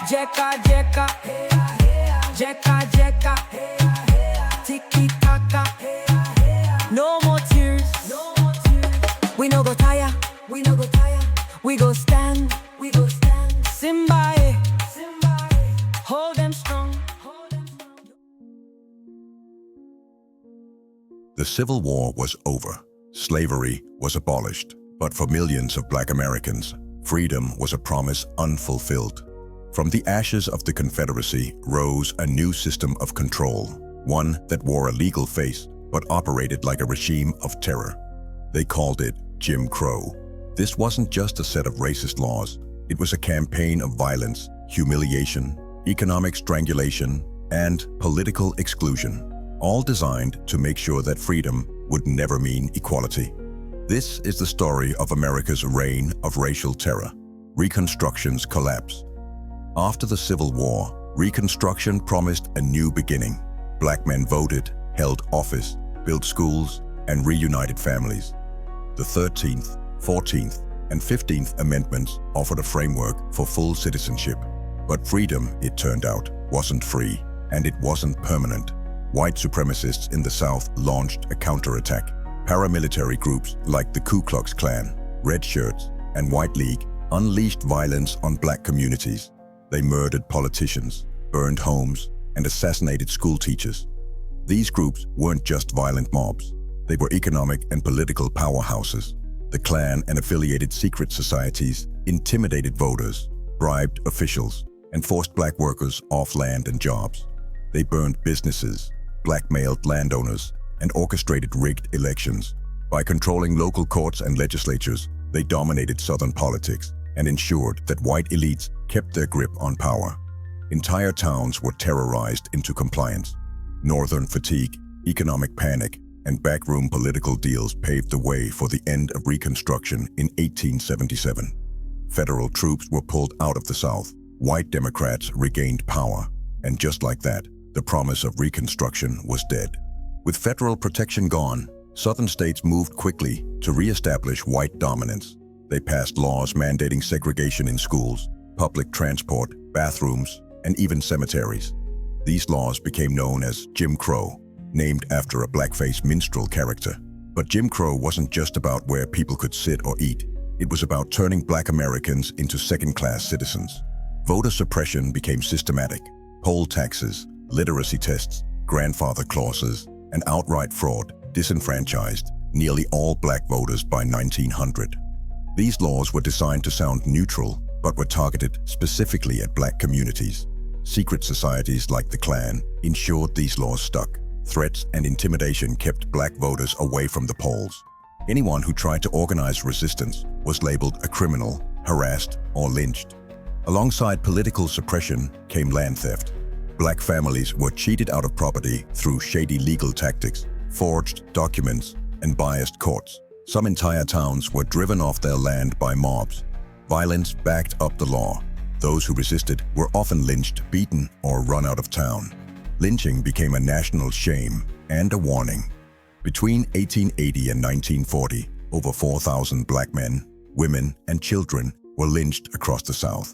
Jeka, jeka, jeka, jeka, tiki taka. No more tears. We no go tire. We go stand. Simbae, hold them strong. The Civil War was over. Slavery was abolished. But for millions of Black Americans, freedom was a promise unfulfilled. From the ashes of the Confederacy rose a new system of control, one that wore a legal face but operated like a regime of terror. They called it Jim Crow. This wasn't just a set of racist laws. It was a campaign of violence, humiliation, economic strangulation, and political exclusion, all designed to make sure that freedom would never mean equality. This is the story of America's reign of racial terror, Reconstruction's collapse. After the Civil War, Reconstruction promised a new beginning. Black men voted, held office, built schools, and reunited families. The 13th, 14th, and 15th Amendments offered a framework for full citizenship. But freedom, it turned out, wasn't free, and it wasn't permanent. White supremacists in the South launched a counterattack. Paramilitary groups like the Ku Klux Klan, Red Shirts, and White League unleashed violence on Black communities. They murdered politicians, burned homes, and assassinated school teachers. These groups weren't just violent mobs. They were economic and political powerhouses. The Klan and affiliated secret societies intimidated voters, bribed officials, and forced Black workers off land and jobs. They burned businesses, blackmailed landowners, and orchestrated rigged elections. By controlling local courts and legislatures, they dominated Southern politics and ensured that white elites kept their grip on power. Entire towns were terrorized into compliance. Northern fatigue, economic panic, and backroom political deals paved the way for the end of Reconstruction in 1877. Federal troops were pulled out of the South. White Democrats regained power, and just like that, the promise of Reconstruction was dead. With federal protection gone, Southern states moved quickly to re-establish white dominance. They passed laws mandating segregation in schools, public transport, bathrooms, and even cemeteries. These laws became known as Jim Crow, named after a blackface minstrel character. But Jim Crow wasn't just about where people could sit or eat. It was about turning Black Americans into second-class citizens. Voter suppression became systematic. Poll taxes, literacy tests, grandfather clauses, and outright fraud disenfranchised nearly all Black voters by 1900. These laws were designed to sound neutral, but were targeted specifically at Black communities. Secret societies like the Klan ensured these laws stuck. Threats and intimidation kept Black voters away from the polls. Anyone who tried to organize resistance was labeled a criminal, harassed, or lynched. Alongside political suppression came land theft. Black families were cheated out of property through shady legal tactics, forged documents, and biased courts. Some entire towns were driven off their land by mobs. Violence backed up the law. Those who resisted were often lynched, beaten, or run out of town. Lynching became a national shame and a warning. Between 1880 and 1940, over 4,000 Black men, women, and children were lynched across the South.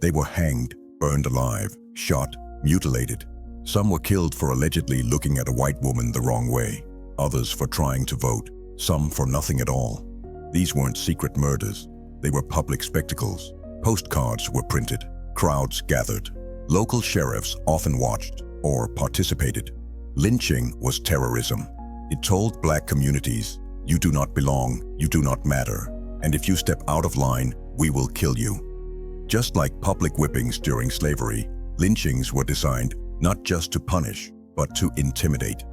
They were hanged, burned alive, shot, mutilated. Some were killed for allegedly looking at a white woman the wrong way, others for trying to vote, some for nothing at all. These weren't secret murders. They were public spectacles. Postcards were printed. Crowds gathered. Local sheriffs often watched or participated. Lynching was terrorism. It told Black communities, "You do not belong, you do not matter, and if you step out of line, we will kill you." Just like public whippings during slavery, lynchings were designed not just to punish, but to intimidate.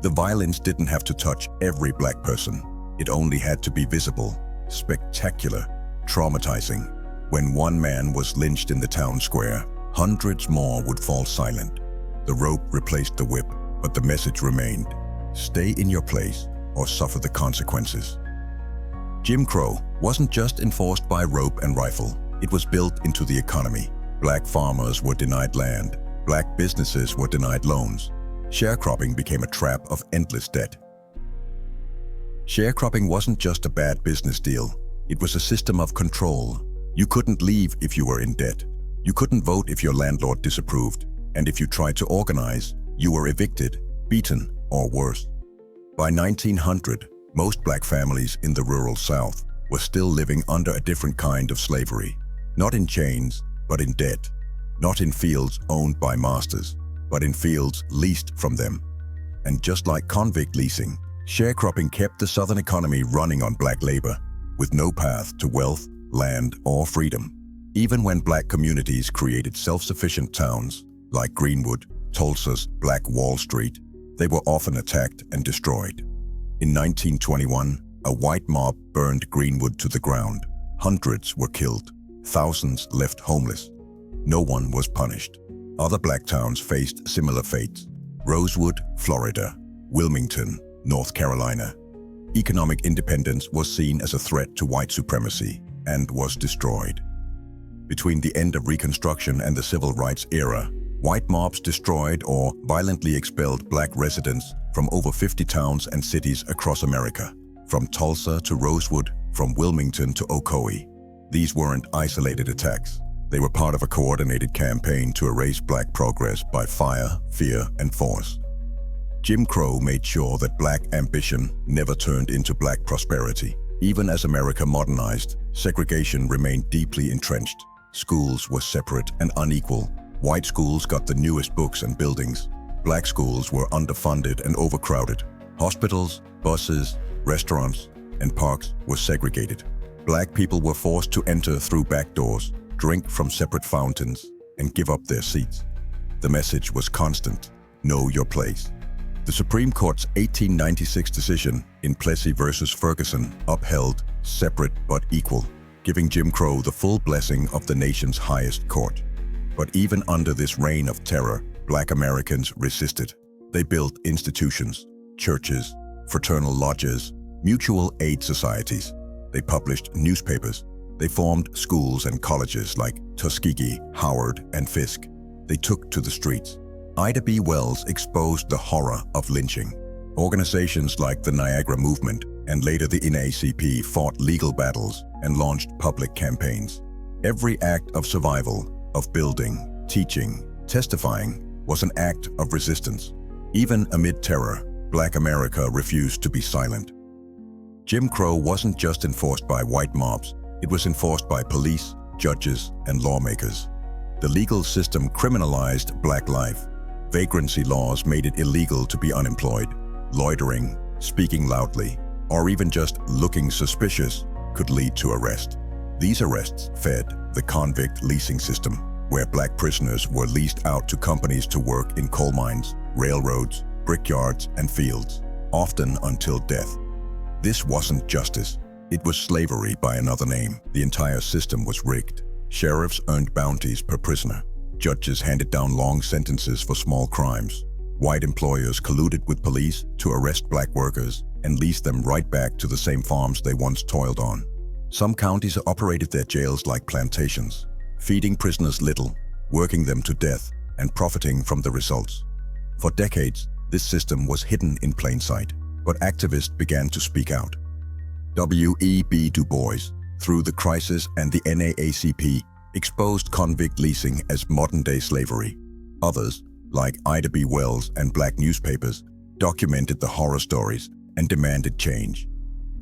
The violence didn't have to touch every Black person. It only had to be visible, spectacular, traumatizing. When one man was lynched in the town square, hundreds more would fall silent. The rope replaced the whip, but the message remained: stay in your place or suffer the consequences. Jim Crow wasn't just enforced by rope and rifle. It was built into the economy. Black farmers were denied land. Black businesses were denied loans. Sharecropping became a trap of endless debt. Sharecropping wasn't just a bad business deal. It was a system of control. You couldn't leave if you were in debt. You couldn't vote if your landlord disapproved, and if you tried to organize, you were evicted, beaten, or worse. By 1900, most black families in the rural South were still living under a different kind of slavery. Not in chains, but in debt. Not in fields owned by masters, but in fields leased from them. And just like convict leasing, sharecropping kept the Southern economy running on black labor, with no path to wealth, land, or freedom. Even when black communities created self-sufficient towns, like Greenwood, Tulsa's Black Wall Street, they were often attacked and destroyed. In 1921, a white mob burned Greenwood to the ground. Hundreds were killed, thousands left homeless. No one was punished. Other black towns faced similar fates. Rosewood, Florida, Wilmington, North Carolina. Economic independence was seen as a threat to white supremacy and was destroyed. Between the end of Reconstruction and the Civil Rights era, white mobs destroyed or violently expelled black residents from over 50 towns and cities across America, from Tulsa to Rosewood, from Wilmington to Ocoee. These weren't isolated attacks. They were part of a coordinated campaign to erase black progress by fire, fear, and force. Jim Crow made sure that black ambition never turned into black prosperity. Even as America modernized, segregation remained deeply entrenched. Schools were separate and unequal. White schools got the newest books and buildings. Black schools were underfunded and overcrowded. Hospitals, buses, restaurants, and parks were segregated. Black people were forced to enter through back doors, drink from separate fountains, and give up their seats. The message was constant: know your place. The Supreme Court's 1896 decision in Plessy versus Ferguson upheld separate but equal, giving Jim Crow the full blessing of the nation's highest court. But even under this reign of terror, black Americans resisted. They built institutions, churches, fraternal lodges, mutual aid societies. They published newspapers. They formed schools and colleges like Tuskegee, Howard, and Fisk. They took to the streets. Ida B. Wells exposed the horror of lynching. Organizations like the Niagara Movement and later the NAACP fought legal battles and launched public campaigns. Every act of survival, of building, teaching, testifying, was an act of resistance. Even amid terror, black America refused to be silent. Jim Crow wasn't just enforced by white mobs. It was enforced by police, judges, and lawmakers. The legal system criminalized black life. Vagrancy laws made it illegal to be unemployed. Loitering, speaking loudly, or even just looking suspicious could lead to arrest. These arrests fed the convict leasing system, where black prisoners were leased out to companies to work in coal mines, railroads, brickyards, and fields, often until death. This wasn't justice. It was slavery by another name. The entire system was rigged. Sheriffs earned bounties per prisoner. Judges handed down long sentences for small crimes. White employers colluded with police to arrest black workers and lease them right back to the same farms they once toiled on. Some counties operated their jails like plantations, feeding prisoners little, working them to death, and profiting from the results. For decades, this system was hidden in plain sight, but activists began to speak out. W.E.B. Du Bois, through the crisis and the NAACP, exposed convict leasing as modern-day slavery. Others, like Ida B. Wells and black newspapers, documented the horror stories and demanded change.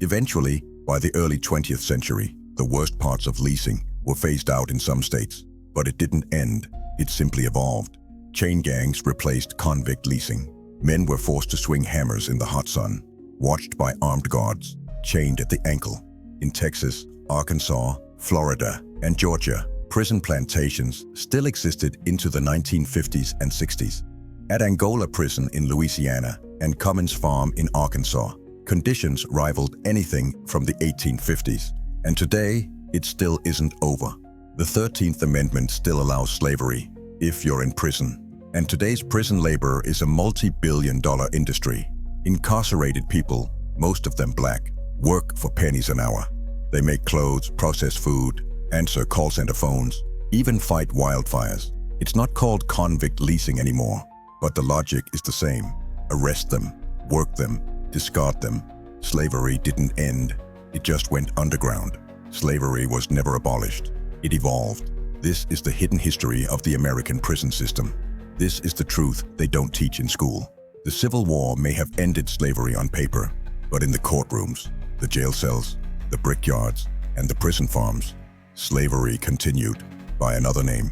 Eventually, by the early 20th century, the worst parts of leasing were phased out in some states, but it didn't end, it simply evolved. Chain gangs replaced convict leasing. Men were forced to swing hammers in the hot sun, watched by armed guards, chained at the ankle. In Texas, Arkansas, Florida, and Georgia, prison plantations still existed into the 1950s and 60s. At Angola Prison in Louisiana and Cummins Farm in Arkansas, conditions rivaled anything from the 1850s. And today, it still isn't over. The 13th Amendment still allows slavery if you're in prison. And today's prison labor is a multi-billion-dollar industry. Incarcerated people, most of them black, work for pennies an hour. They make clothes, process food, answer call center phones, even fight wildfires. It's not called convict leasing anymore, but the logic is the same. Arrest them, work them, discard them. Slavery didn't end, it just went underground. Slavery was never abolished, it evolved. This is the hidden history of the American prison system. This is the truth they don't teach in school. The Civil War may have ended slavery on paper, but in the courtrooms, the jail cells, the brickyards, and the prison farms, slavery continued by another name.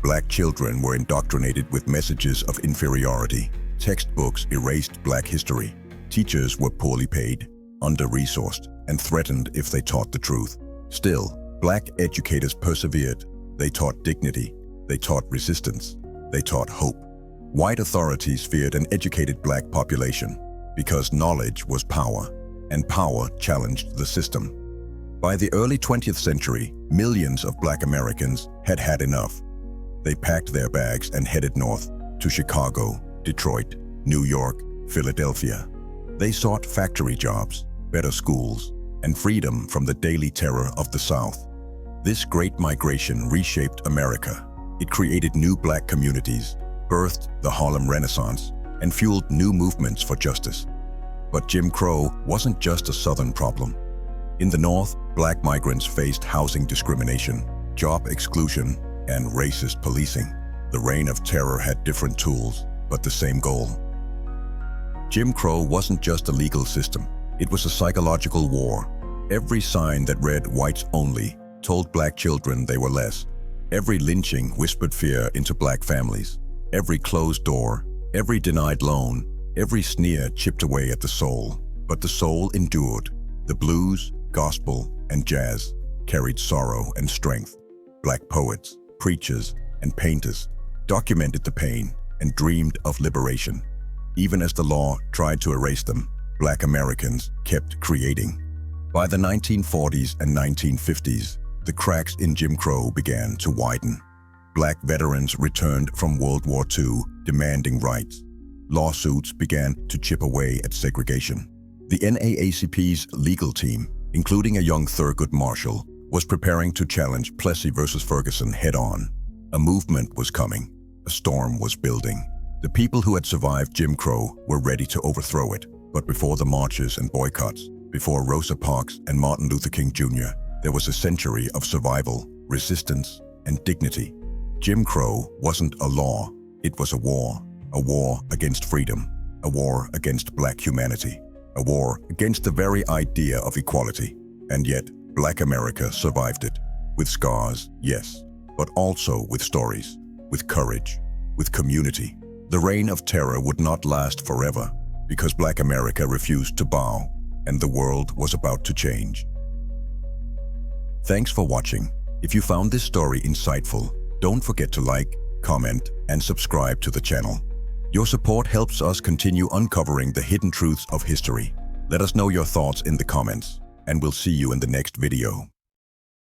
Black children were indoctrinated with messages of inferiority. Textbooks erased Black history. Teachers were poorly paid, under-resourced, and threatened if they taught the truth. Still, Black educators persevered. They taught dignity. They taught resistance. They taught hope. White authorities feared an educated Black population because knowledge was power, and power challenged the system. By the early 20th century, millions of Black Americans had had enough. They packed their bags and headed north to Chicago, Detroit, New York, Philadelphia. They sought factory jobs, better schools, and freedom from the daily terror of the South. This great migration reshaped America. It created new Black communities, birthed the Harlem Renaissance, and fueled new movements for justice. But Jim Crow wasn't just a Southern problem. In the North, Black migrants faced housing discrimination, job exclusion, and racist policing. The Reign of Terror had different tools, but the same goal. Jim Crow wasn't just a legal system. It was a psychological war. Every sign that read "whites only" told Black children they were less. Every lynching whispered fear into Black families. Every closed door, every denied loan, every sneer chipped away at the soul. But the soul endured. The blues, gospel, and jazz carried sorrow and strength. Black poets, preachers, and painters documented the pain and dreamed of liberation. Even as the law tried to erase them, Black Americans kept creating. By the 1940s and 1950s, the cracks in Jim Crow began to widen. Black veterans returned from World War II demanding rights. Lawsuits began to chip away at segregation. The NAACP's legal team, including a young Thurgood Marshall, was preparing to challenge Plessy versus Ferguson head-on. A movement was coming. A storm was building. The people who had survived Jim Crow were ready to overthrow it. But before the marches and boycotts, before Rosa Parks and Martin Luther King Jr., there was a century of survival, resistance, and dignity. Jim Crow wasn't a law, it was a war against freedom, a war against Black humanity, a war against the very idea of equality. And yet, Black America survived it. With scars, yes, but also with stories, with courage, with community. The reign of terror would not last forever because Black America refused to bow, and the world was about to change. Thanks for watching. If you found this story insightful, don't forget to like, comment, and subscribe to the channel. Your support helps us continue uncovering the hidden truths of history. Let us know your thoughts in the comments, and we'll see you in the next video.